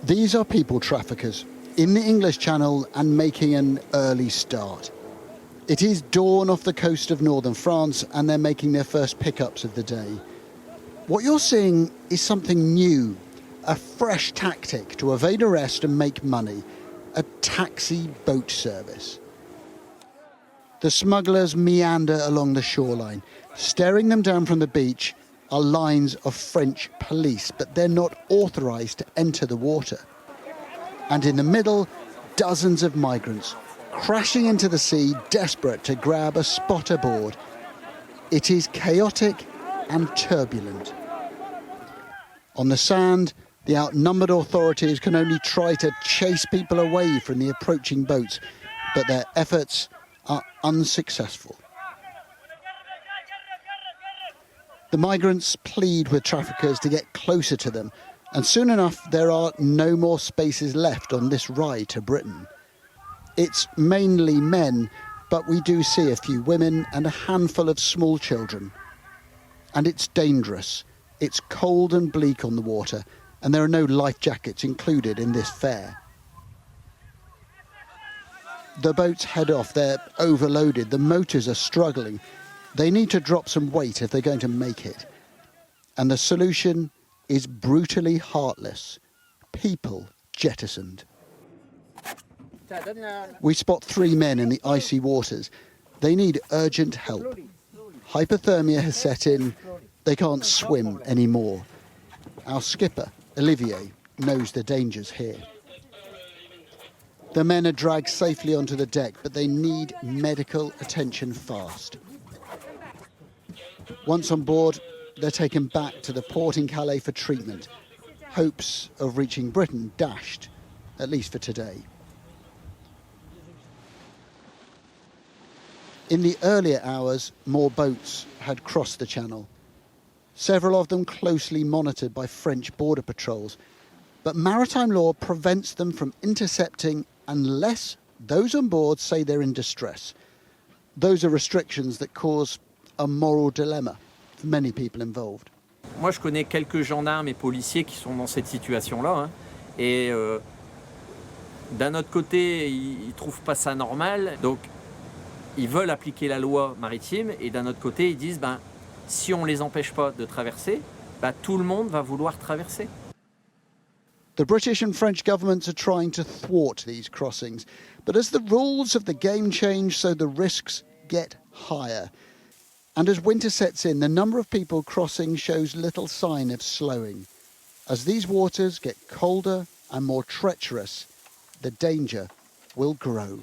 These are people traffickers in the English Channel and making an early start. It is dawn off the coast of northern France and they're making their first pickups of the day. What you're seeing is something new, a fresh tactic to evade arrest and make money, a taxi boat service. The smugglers meander along the shoreline. Staring them down from the beach are lines of French police, but they're not authorised to enter the water. And in the middle, dozens of migrants crashing into the sea, desperate to grab a spot aboard. It is chaotic and turbulent. On the sand, the outnumbered authorities can only try to chase people away from the approaching boats, but their efforts are unsuccessful. The migrants plead with traffickers to get closer to them, and soon enough there are no more spaces left on this ride to Britain. It's mainly men, but we do see a few women and a handful of small children. And it's dangerous. It's cold and bleak on the water, and there are no life jackets included in this fare. The boats head off. They're overloaded. The motors are struggling. They need to drop some weight if they're going to make it. And the solution is brutally heartless. People jettisoned. We spot 3 men in the icy waters. They need urgent help. Hypothermia has set in. They can't swim anymore. Our skipper, Olivier, knows the dangers here. The men are dragged safely onto the deck, but they need medical attention fast. Once on board, they're taken back to the port in Calais for treatment. Hopes of reaching Britain dashed, at least for today. In the earlier hours, more boats had crossed the channel. Several of them closely monitored by French border patrols. But maritime law prevents them from intercepting unless those on board say they're in distress. Those are restrictions that cause a moral dilemma for many people involved. Moi, je connais quelques gendarmes et policiers qui sont dans cette situation-là. Et d'un autre côté, ils ne trouvent pas ça normal. Donc, ils veulent appliquer la loi maritime. Et d'un autre côté, ils disent, si on ne les empêche pas de traverser, tout le monde va vouloir traverser. The British and French governments are trying to thwart these crossings. But as the rules of the game change, so the risks get higher. And as winter sets in, the number of people crossing shows little sign of slowing. As these waters get colder and more treacherous, the danger will grow.